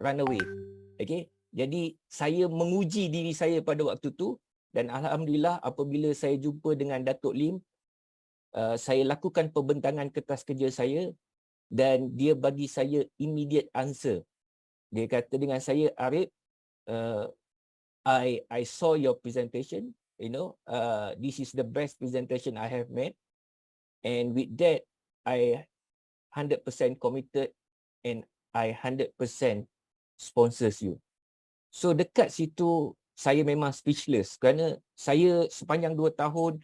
run away. Okay. Jadi saya menguji diri saya pada waktu tu, dan alhamdulillah apabila saya jumpa dengan Datuk Lim, saya lakukan pembentangan kertas kerja saya dan dia bagi saya immediate answer. Dia kata dengan saya, Arif, I saw your presentation, this is the best presentation I have made, and with that I 100% committed and I 100% sponsors you. So dekat situ saya memang speechless kerana saya sepanjang 2 tahun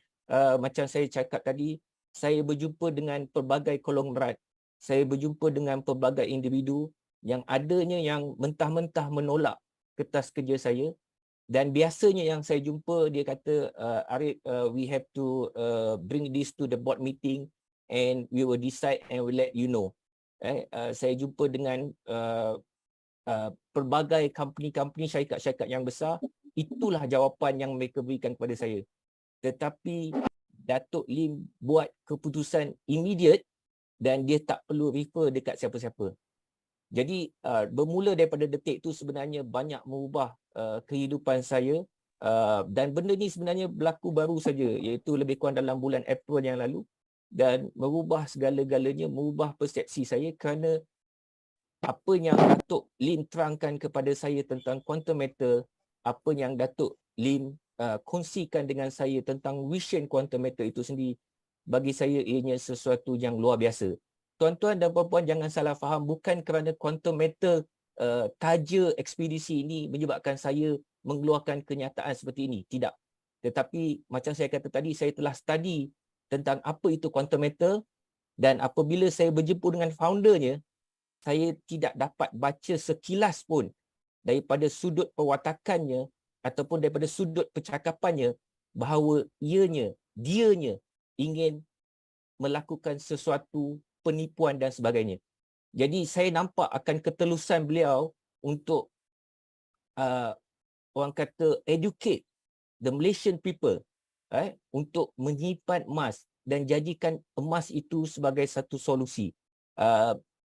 macam saya cakap tadi, saya berjumpa dengan pelbagai konglomerat, saya berjumpa dengan pelbagai individu yang adanya yang mentah-mentah menolak kertas kerja saya, dan biasanya yang saya jumpa dia kata, Arif, we have to bring this to the board meeting and we will decide and we'll let you know. Saya jumpa dengan pelbagai company-company, syarikat-syarikat yang besar, itulah jawapan yang mereka berikan kepada saya. Tetapi Datuk Lim buat keputusan immediate dan dia tak perlu refer dekat siapa-siapa. Jadi bermula daripada detik itu sebenarnya banyak mengubah kehidupan saya, dan benda ni sebenarnya berlaku baru saja, iaitu lebih kurang dalam bulan April yang lalu, dan merubah segala-galanya, mengubah persepsi saya kerana apa yang Datuk Lim terangkan kepada saya tentang quantum matter, apa yang Datuk Lim kongsikan dengan saya tentang vision quantum matter itu sendiri, bagi saya ianya sesuatu yang luar biasa. Tuan-tuan dan puan-puan jangan salah faham, bukan kerana quantum matter taja ekspedisi ini menyebabkan saya mengeluarkan kenyataan seperti ini, tidak. Tetapi macam saya kata tadi, saya telah study tentang apa itu quantum matter, dan apabila saya berjumpa dengan foundernya, saya tidak dapat baca sekilas pun daripada sudut perwatakannya ataupun daripada sudut percakapannya bahawa dianya ingin melakukan sesuatu penipuan dan sebagainya. Jadi saya nampak akan ketelusan beliau untuk orang kata educate the Malaysian people untuk menyimpan emas dan jadikan emas itu sebagai satu solusi.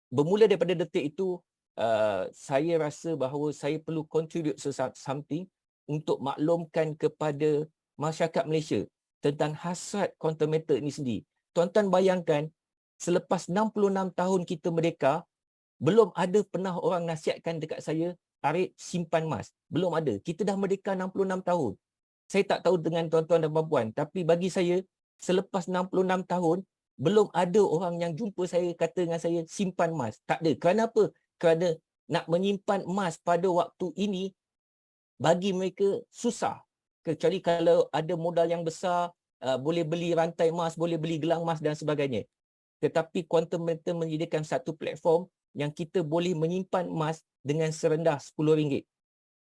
Bermula daripada detik itu, saya rasa bahawa saya perlu contribute something untuk maklumkan kepada masyarakat Malaysia tentang hasrat quantum matter ini sendiri. Tuan-tuan bayangkan, selepas 66 tahun kita merdeka, belum ada pernah orang nasihatkan dekat saya, Arif, simpan emas. Belum ada. Kita dah merdeka 66 tahun. Saya tak tahu dengan tuan-tuan dan puan-puan, tapi bagi saya, selepas 66 tahun, belum ada orang yang jumpa saya kata dengan saya simpan emas. Tak ada. Kerana apa? Kerana nak menyimpan emas pada waktu ini bagi mereka susah. Kecuali kalau ada modal yang besar, boleh beli rantai emas, boleh beli gelang emas dan sebagainya. Tetapi quantum matter menyediakan satu platform yang kita boleh menyimpan emas dengan serendah RM10.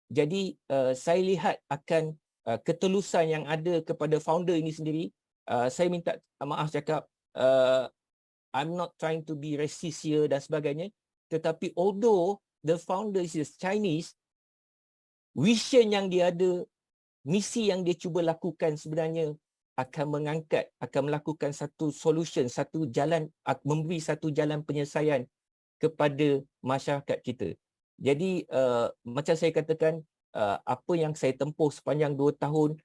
Jadi saya lihat akan ketelusan yang ada kepada founder ini sendiri. Saya minta maaf cakap, I'm not trying to be racist here dan sebagainya, tetapi although the founder is Chinese, vision yang dia ada, misi yang dia cuba lakukan sebenarnya akan mengangkat, akan melakukan satu solution, satu jalan, memberi satu jalan penyelesaian kepada masyarakat kita. Jadi macam saya katakan, apa yang saya tempuh sepanjang 2 tahun,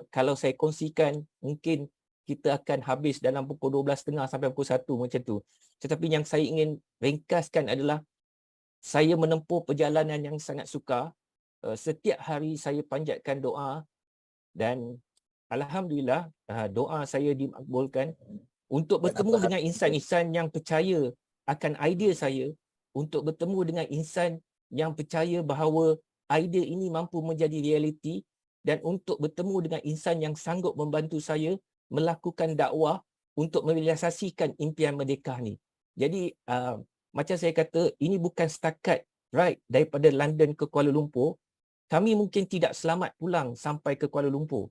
kalau saya kongsikan, mungkin kita akan habis dalam pukul 12.30 sampai pukul 1 macam tu. Tetapi yang saya ingin ringkaskan adalah saya menempuh perjalanan yang sangat sukar. Setiap hari saya panjatkan doa dan alhamdulillah doa saya dimakbulkan untuk bertemu dengan insan-insan yang percaya akan idea saya, untuk bertemu dengan insan yang percaya bahawa idea ini mampu menjadi realiti, dan untuk bertemu dengan insan yang sanggup membantu saya melakukan dakwah untuk merealisasikan impian merdeka ni. Jadi macam saya kata, ini bukan setakat ride daripada London ke Kuala Lumpur. Kami mungkin tidak selamat pulang sampai ke Kuala Lumpur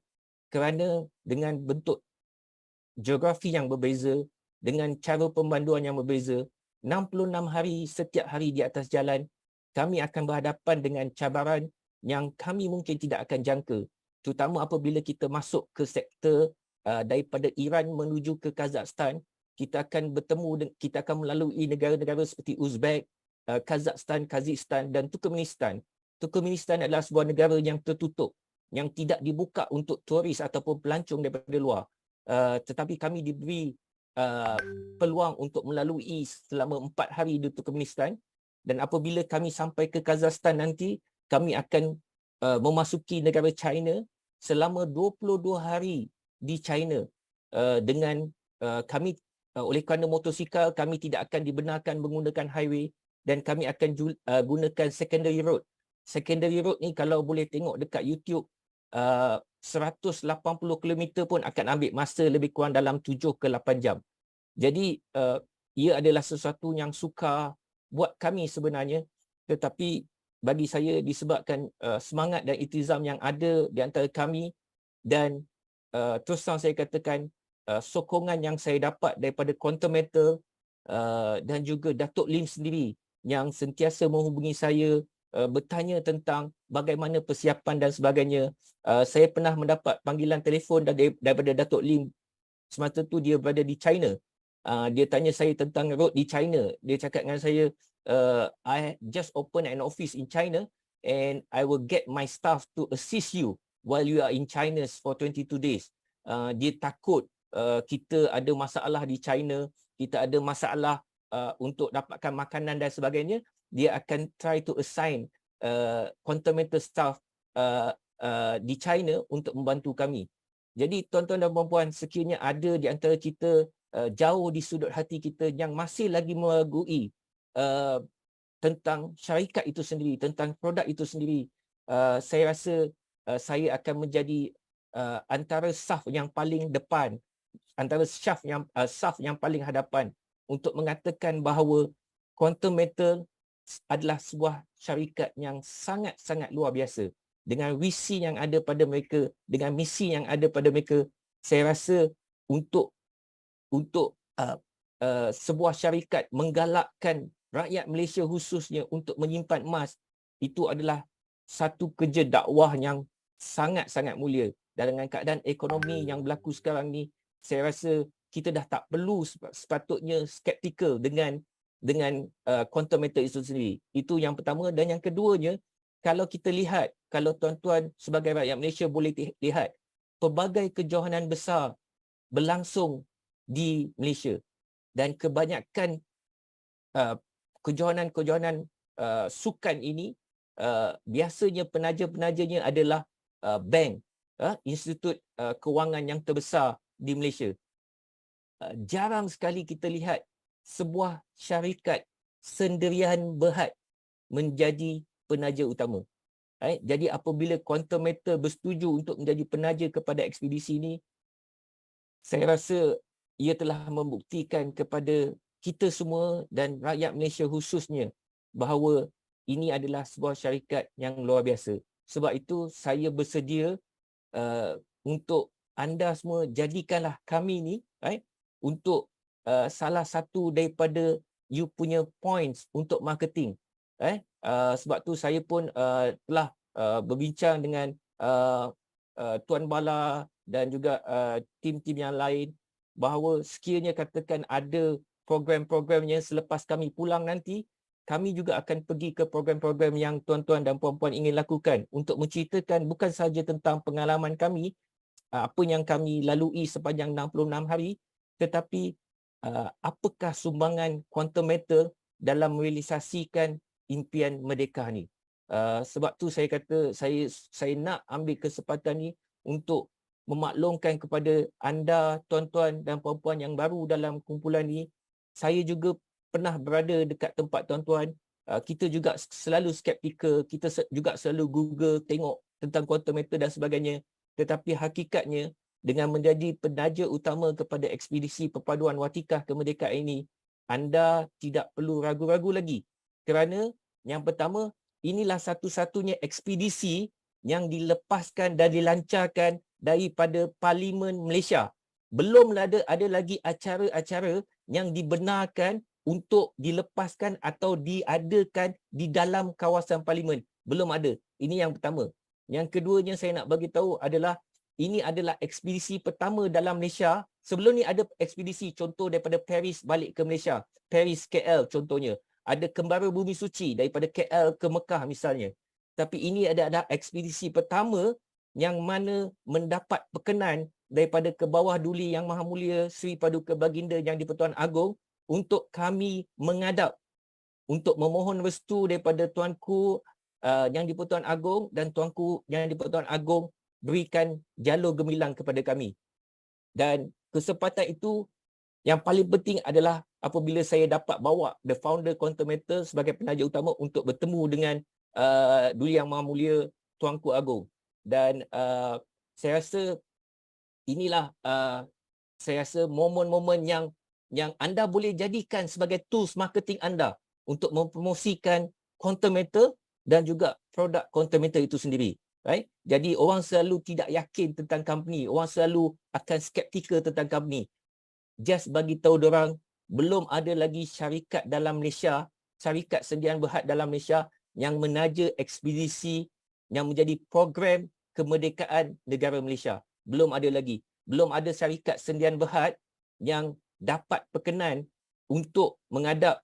kerana dengan bentuk geografi yang berbeza, dengan cara pemanduan yang berbeza, 66 hari setiap hari di atas jalan, kami akan berhadapan dengan cabaran yang kami mungkin tidak akan jangka, terutama apabila kita masuk ke sektor daripada Iran menuju ke Kazakhstan. Kita akan bertemu, kita akan melalui negara-negara seperti Uzbek, Kazakhstan, Kyrgyzstan dan Turkmenistan. Turkmenistan adalah sebuah negara yang tertutup, yang tidak dibuka untuk turis ataupun pelancong daripada luar. Tetapi kami diberi peluang untuk melalui selama 4 hari di Turkmenistan, dan apabila kami sampai ke Kazakhstan nanti, kami akan memasuki negara China selama 22 hari di China dengan kami oleh kerana motosikal kami tidak akan dibenarkan menggunakan highway dan kami akan gunakan secondary road. Secondary road ni kalau boleh tengok dekat YouTube 180 km pun akan ambil masa lebih kurang dalam 7 ke 8 jam. Jadi ia adalah sesuatu yang sukar buat kami sebenarnya, tetapi bagi saya disebabkan semangat dan iltizam yang ada di antara kami dan terus terang saya katakan sokongan yang saya dapat daripada Quantum Metal dan juga Datuk Lim sendiri yang sentiasa menghubungi saya bertanya tentang bagaimana persiapan dan sebagainya. Saya pernah mendapat panggilan telefon daripada Datuk Lim semasa tu dia berada di China. Dia tanya saya tentang road di China. Dia cakap dengan saya, I just open an office in China and I will get my staff to assist you while you are in China for 22 days. Dia takut kita ada masalah di China, kita ada masalah untuk dapatkan makanan dan sebagainya. Dia akan try to assign Quantum Metal staff di China untuk membantu kami. Jadi tuan-tuan dan puan-puan, sekiranya ada di antara kita jauh di sudut hati kita yang masih lagi meragui tentang syarikat itu sendiri, tentang produk itu sendiri, saya rasa saya akan menjadi antara saf yang paling depan, antara saf yang paling hadapan untuk mengatakan bahawa Quantum Metal adalah sebuah syarikat yang sangat-sangat luar biasa. Dengan visi yang ada pada mereka, dengan misi yang ada pada mereka, saya rasa untuk sebuah syarikat menggalakkan rakyat Malaysia khususnya untuk menyimpan emas, itu adalah satu kerja dakwah yang sangat-sangat mulia. Dan dengan keadaan ekonomi yang berlaku sekarang ni, saya rasa kita dah tak perlu sepatutnya skeptikal dengan Quantum Metal itu sendiri. Itu yang pertama. Dan yang keduanya, kalau kita lihat, kalau tuan-tuan sebagai rakyat Malaysia boleh lihat, pelbagai kejohanan besar berlangsung di Malaysia dan kebanyakan kejohanan sukan ini biasanya penaja-penajanya adalah bank, institut kewangan yang terbesar di Malaysia. Jarang sekali kita lihat sebuah syarikat sendirian berhad menjadi penaja utama. Jadi apabila Quantum Metal bersetuju untuk menjadi penaja kepada ekspedisi ini, saya rasa ia telah membuktikan kepada kita semua dan rakyat Malaysia khususnya bahawa ini adalah sebuah syarikat yang luar biasa. Sebab itu saya bersedia untuk anda semua jadikanlah kami ni untuk salah satu daripada you punya points untuk marketing. Sebab tu saya pun telah berbincang dengan Tuan Bala dan juga tim-tim yang lain bahawa sekiranya katakan ada program-programnya selepas kami pulang nanti, kami juga akan pergi ke program-program yang tuan-tuan dan puan-puan ingin lakukan untuk menceritakan bukan sahaja tentang pengalaman kami, apa yang kami lalui sepanjang 66 hari, tetapi apakah sumbangan Quantum Metal dalam merealisasikan impian merdeka ni. Sebab tu saya kata saya nak ambil kesempatan ni untuk memaklumkan kepada anda tuan-tuan dan puan-puan yang baru dalam kumpulan ni. Saya juga pernah berada dekat tempat tuan-tuan. Kita juga selalu skeptikal, kita juga selalu Google tengok tentang Quantum Metal dan sebagainya. Tetapi hakikatnya dengan menjadi penaja utama kepada ekspedisi perpaduan Watikah Kemerdekaan ini, anda tidak perlu ragu-ragu lagi. Kerana yang pertama, inilah satu-satunya ekspedisi yang dilepaskan dan dilancarkan daripada Parlimen Malaysia. Belum ada lagi acara-acara yang dibenarkan untuk dilepaskan atau diadakan di dalam kawasan Parlimen. Belum ada. Ini yang pertama. Yang keduanya saya nak bagi tahu adalah ini adalah ekspedisi pertama dalam Malaysia. Sebelum ni ada ekspedisi contoh daripada Paris balik ke Malaysia. Paris KL contohnya. ada kembara bumi suci daripada KL ke Mekah misalnya. Tapi ini adalah ekspedisi pertama yang mana mendapat perkenan daripada ke bawah duli Yang Maha Mulia Sri Paduka Baginda Yang di-Pertuan Agong untuk kami menghadap untuk memohon restu daripada Tuanku Yang di-Pertuan Agong dan Tuanku Yang di-Pertuan Agong berikan jalur gemilang kepada kami. Dan kesempatan itu yang paling penting adalah apabila saya dapat bawa the founder Quantum Matter sebagai penaja utama untuk bertemu dengan Duli Yang Maha Mulia Tuanku Agong. Dan saya rasa inilah saya rasa momen-momen yang anda boleh jadikan sebagai tools marketing anda untuk mempromosikan Quantum Matter dan juga produk Quantum Matter itu sendiri. Right? Jadi orang selalu tidak yakin tentang company, orang selalu akan skeptikal tentang company. Just bagi tahu diorang, belum ada lagi syarikat dalam Malaysia, syarikat sendirian berhad dalam Malaysia yang menaja ekspedisi yang menjadi program kemerdekaan negara Malaysia. Belum ada lagi. Belum ada syarikat sendirian berhad yang dapat perkenan untuk menghadap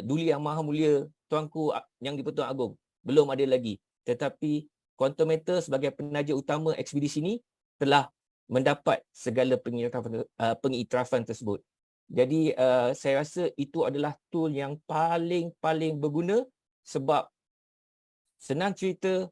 Duli Yang Maha Mulia Tuanku Yang di-Pertuan Agong. Belum ada lagi. Tetapi Quantum Matter sebagai penaja utama ekspedisi ini telah mendapat segala pengiktirafan tersebut. Jadi saya rasa itu adalah tool yang paling berguna sebab senang cerita,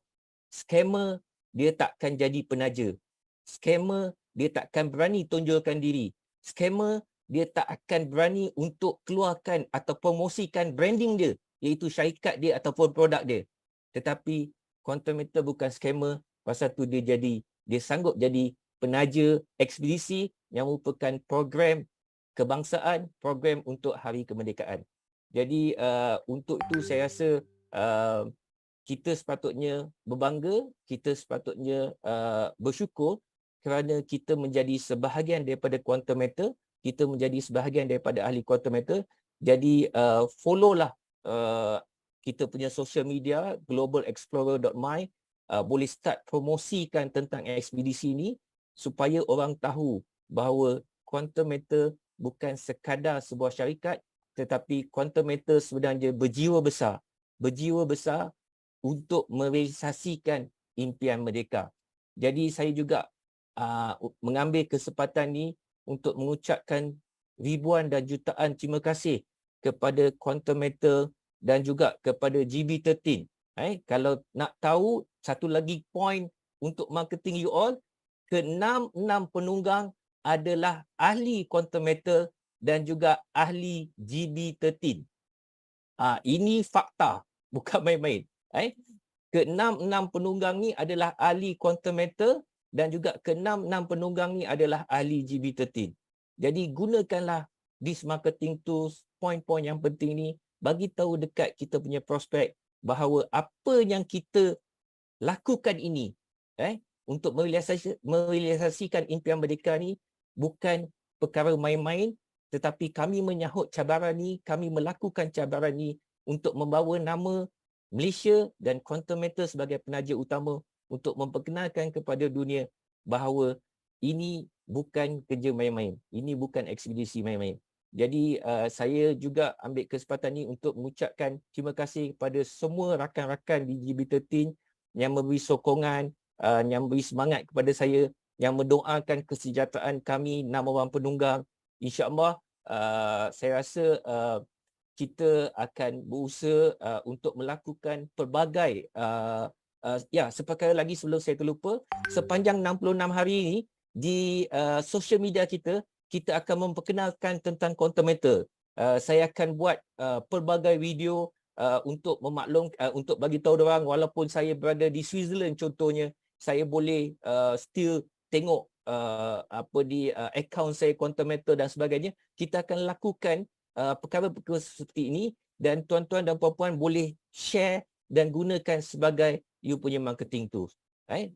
scammer dia takkan jadi penaja. Scammer dia takkan berani tonjolkan diri. Scammer dia tak akan berani untuk keluarkan atau promosikan branding dia, iaitu syarikat dia ataupun produk dia. Tetapi Quantum Matter bukan scammer, pasal tu dia sanggup jadi penaja ekspedisi yang merupakan program kebangsaan, program untuk Hari Kemerdekaan. Jadi untuk itu saya rasa kita sepatutnya berbangga, kita sepatutnya bersyukur kerana kita menjadi sebahagian daripada Quantum Matter, kita menjadi sebahagian daripada ahli Quantum Matter. Jadi follow lah kita punya social media globalexplorer.my, boleh start promosikan tentang ekspedisi ini supaya orang tahu bahawa Quantum Matter bukan sekadar sebuah syarikat, tetapi Quantum Matter sebenarnya berjiwa besar untuk merealisasikan impian merdeka. Jadi saya juga mengambil kesempatan ini untuk mengucapkan ribuan dan jutaan terima kasih kepada Quantum Matter dan juga kepada GB13. Kalau nak tahu satu lagi point untuk marketing you all, ke-6 penunggang adalah ahli Quantum Matter dan juga ahli GB13. Ini fakta, bukan main-main. Ke-6 penunggang ni adalah ahli Quantum Matter dan juga ke-6 penunggang ni adalah ahli GB13. Jadi gunakanlah this marketing tools, poin-poin yang penting ni, bagi tahu dekat kita punya prospek bahawa apa yang kita lakukan ini untuk merealisasikan impian merdeka ni bukan perkara main-main, tetapi kami menyahut cabaran ni, kami melakukan cabaran ni untuk membawa nama Malaysia dan Quantum Matter sebagai penaja utama untuk memperkenalkan kepada dunia bahawa ini bukan kerja main-main, ini bukan ekspedisi main-main. Jadi saya juga ambil kesempatan ini untuk mengucapkan terima kasih kepada semua rakan-rakan di GB13 yang memberi sokongan, yang memberi semangat kepada saya, yang mendoakan kesejahteraan kami 6 orang penunggang. InsyaAllah saya rasa kita akan berusaha untuk melakukan pelbagai seperkara lagi sebelum saya terlupa, sepanjang 66 hari ini di social media kita akan memperkenalkan tentang Quantum Matter. Saya akan buat pelbagai video untuk untuk bagi tahu orang, walaupun saya berada di Switzerland contohnya, saya boleh still tengok akaun saya Quantum Matter dan sebagainya. Kita akan lakukan perkara-perkara seperti ini dan tuan-tuan dan puan-puan boleh share dan gunakan sebagai you punya marketing tools.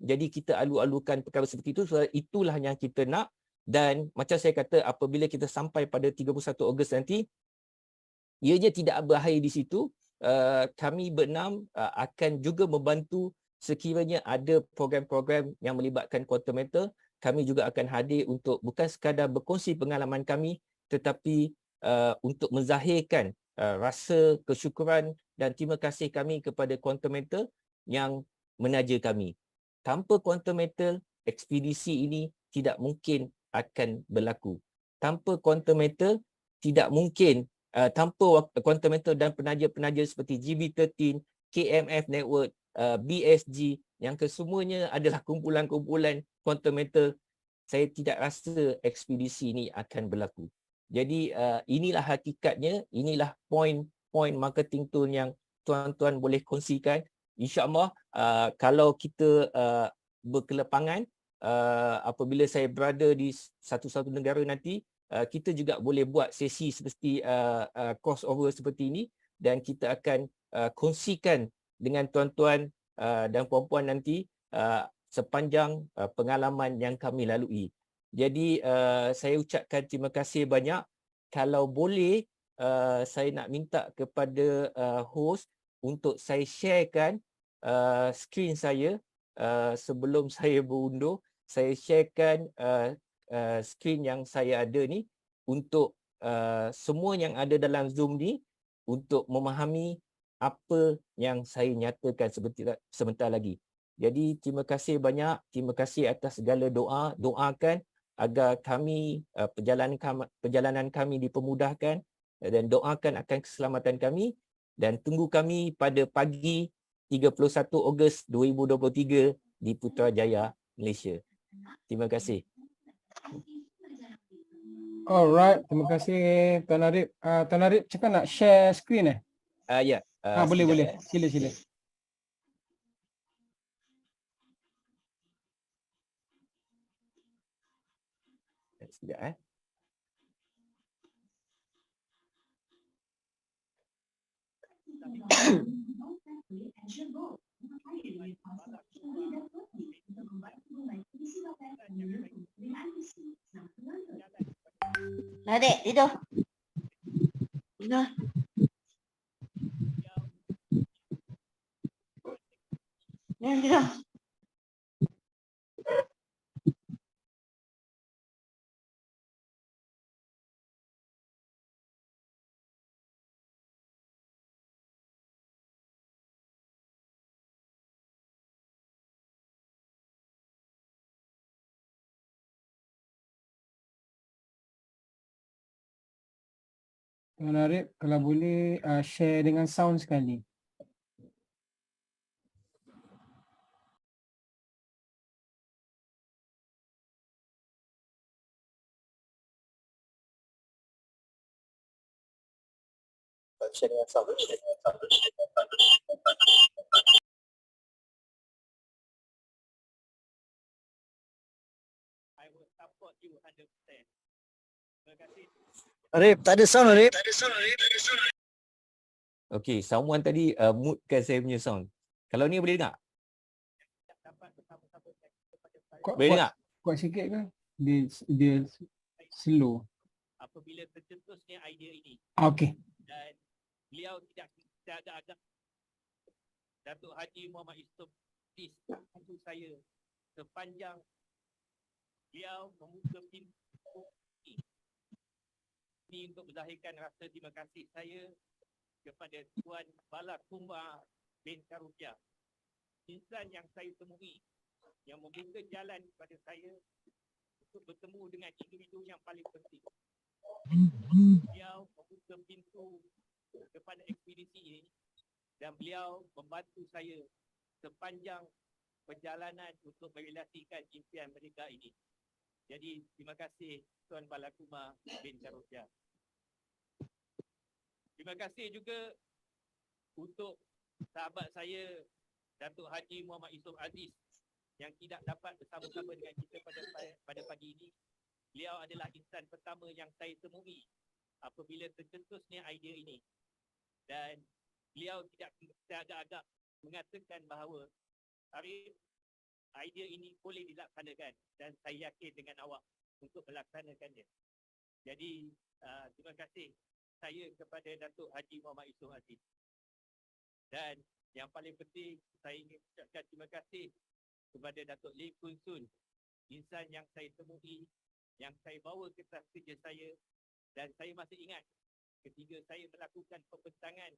Jadi kita alu-alukan perkara seperti itu, so itulah yang kita nak. Dan macam saya kata, apabila kita sampai pada 31 Ogos nanti, ianya tidak berakhir di situ. Kami berenam akan juga membantu sekiranya ada program-program yang melibatkan Quantum Matter. Kami juga akan hadir untuk bukan sekadar berkongsi pengalaman kami, tetapi untuk menzahirkan rasa kesyukuran dan terima kasih kami kepada Quantum Mental yang menaja kami. Tanpa Quantum Mental, ekspedisi ini tidak mungkin akan berlaku. Tanpa Quantum Mental, tidak mungkin tanpa Quantum Mental dan penaja-penaja seperti GB13, KMF Network, BSG, yang kesemuanya adalah kumpulan-kumpulan Quantum Mental, saya tidak rasa ekspedisi ini akan berlaku. Jadi inilah hakikatnya, inilah poin marketing tool yang tuan-tuan boleh kongsikan. InsyaAllah kalau kita berkelepangan, apabila saya berada di satu-satu negara nanti, kita juga boleh buat sesi seperti crossover seperti ini dan kita akan kongsikan dengan tuan-tuan dan puan-puan nanti sepanjang pengalaman yang kami lalui. Jadi saya ucapkan terima kasih banyak. Kalau boleh saya nak minta kepada host untuk saya sharekan skrin saya sebelum saya berundur. Saya sharekan skrin yang saya ada ni untuk semua yang ada dalam Zoom ni untuk memahami apa yang saya nyatakan sebentar lagi. Jadi terima kasih banyak, terima kasih atas segala doa. Doakan agar kami perjalanan kami dipermudahkan dan doakan akan keselamatan kami dan tunggu kami pada pagi 31 Ogos 2023 di Putrajaya, Malaysia. Terima kasih. Alright, terima kasih Tuan Arif. Tuan Arif cakap nak share screen Ya. Boleh. Sila. Sekejap. Nah, Dek, tidur. Tidur. Tidur. Tuan Arif kalau boleh share dengan sound sekali. Share dengan sound. I will support you 100%. Terima kasih. Arif, tak ada sound Arif. Okey, someone tadi mute-kan saya punya sound. Kalau ni boleh dengar? Boleh dengar? Kuat sikit ke? Dia slow. Apabila tercetusnya idea ini. Okey. Dan beliau tidak agak-agak Datuk Haji Muhammad Yusof untuk saya sepanjang beliau membuka pintu ini untuk menzahirkan rasa terima kasih saya kepada Tuan Balakumar bin Karukia, insan yang saya temui yang membuka jalan kepada saya untuk bertemu dengan individu yang paling penting. Beliau membuka pintu kepada ekspedisi ini dan beliau membantu saya sepanjang perjalanan untuk merealisasikan impian mereka ini. Jadi terima kasih Tuan Balakumar bin Karukia. Terima kasih juga untuk sahabat saya Datuk Haji Muhammad Yusof Aziz yang tidak dapat bersama-sama dengan kita pada pagi ini. Beliau adalah insan pertama yang saya temui apabila tercetusnya idea ini. Dan beliau tidak agak-agak mengatakan bahawa Arif, idea ini boleh dilaksanakan dan saya yakin dengan awak untuk melaksanakannya. Jadi terima kasih saya kepada Datuk Haji Muhammad Yusof Aziz. Dan yang paling penting saya ingin ucapkan terima kasih kepada Datuk Lee Kun Sun, insan yang saya temui, yang saya bawa ke tas kerja saya dan saya masih ingat ketika saya melakukan pembentangan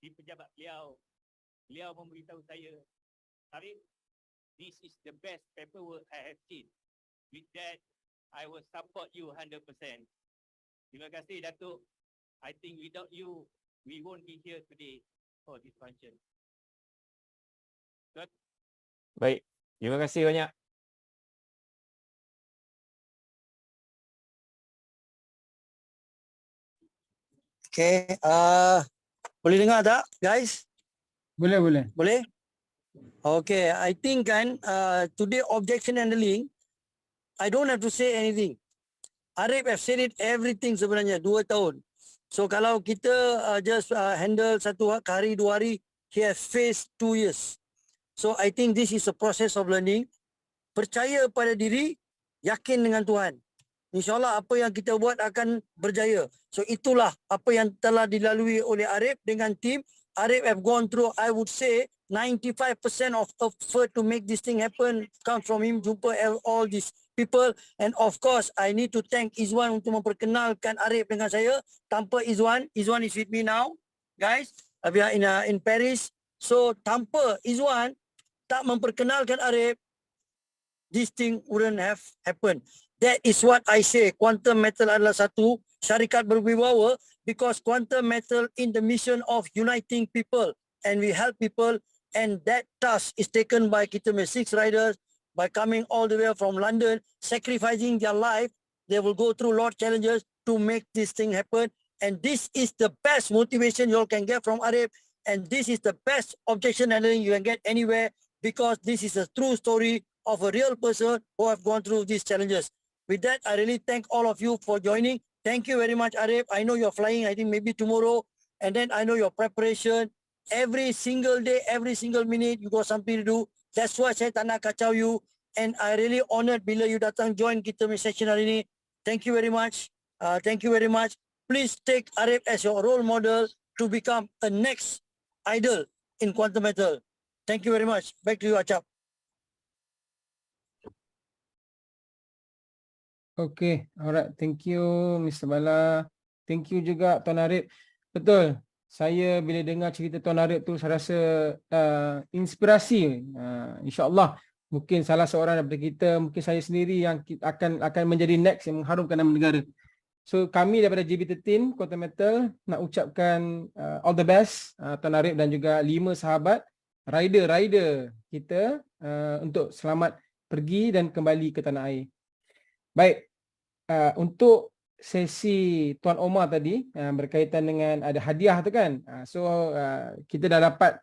di pejabat beliau, beliau memberitahu saya, Arif, this is the best paperwork I have seen. With that, I will support you 100%. Terima kasih, Datuk. I think without you, we won't be here today for this function. Baik, terima kasih banyak. Okay, boleh dengar tak guys? Boleh, boleh. Boleh? Okay, I think kan today objection handling, I don't have to say anything. Arif have said it everything sebenarnya 2 tahun. So kalau kita just handle 1 hari 2 hari, he has faced 2 years. So I think this is a process of learning. Percaya pada diri, yakin dengan Tuhan. InsyaAllah apa yang kita buat akan berjaya. So itulah apa yang telah dilalui oleh Arif dengan tim. Arif have gone through, I would say, 95% of effort to make this thing happen comes from him. Jumpa all these people. And of course, I need to thank Izwan untuk memperkenalkan Arif dengan saya. Tanpa Izwan is with me now. Guys, we are in Paris. So tanpa Izwan tak memperkenalkan Arif, this thing wouldn't have happened. That is what I say. Quantum Metal adalah satu syarikat berwibawa because Quantum Metal in the mission of uniting people and we help people, and that task is taken by kita 6 riders by coming all the way from London, sacrificing their life. They will go through a lot of challenges to make this thing happen, and this is the best motivation you all can get from Arif, and this is the best objection handling you can get anywhere because this is a true story of a real person who have gone through these challenges. With that, I really thank all of you for joining. Thank you very much, Arif. I know you're flying, I think maybe tomorrow. And then I know your preparation. Every single day, every single minute, you got something to do. That's why saya tak nak kacau you. And I really honored bila you datang join kita punya session hari ini. Thank you very much. Thank you very much. Please take Arif as your role model to become a next idol in Quantum Metal. Thank you very much. Back to you, Acap. Okay, alright. Thank you, Mr. Bala. Thank you juga, Tuan Arif. Betul. Saya bila dengar cerita Tuan Arif tu, saya rasa inspirasi. InsyaAllah, mungkin salah seorang daripada kita, mungkin saya sendiri yang akan menjadi next yang mengharumkan nama negara. So, kami daripada JB13, Quantum Metal, nak ucapkan all the best, Tuan Arif dan juga 5 sahabat, rider-rider kita untuk selamat pergi dan kembali ke tanah air. Baik, untuk sesi Tuan Omar tadi berkaitan dengan ada hadiah tu kan. So kita dah dapat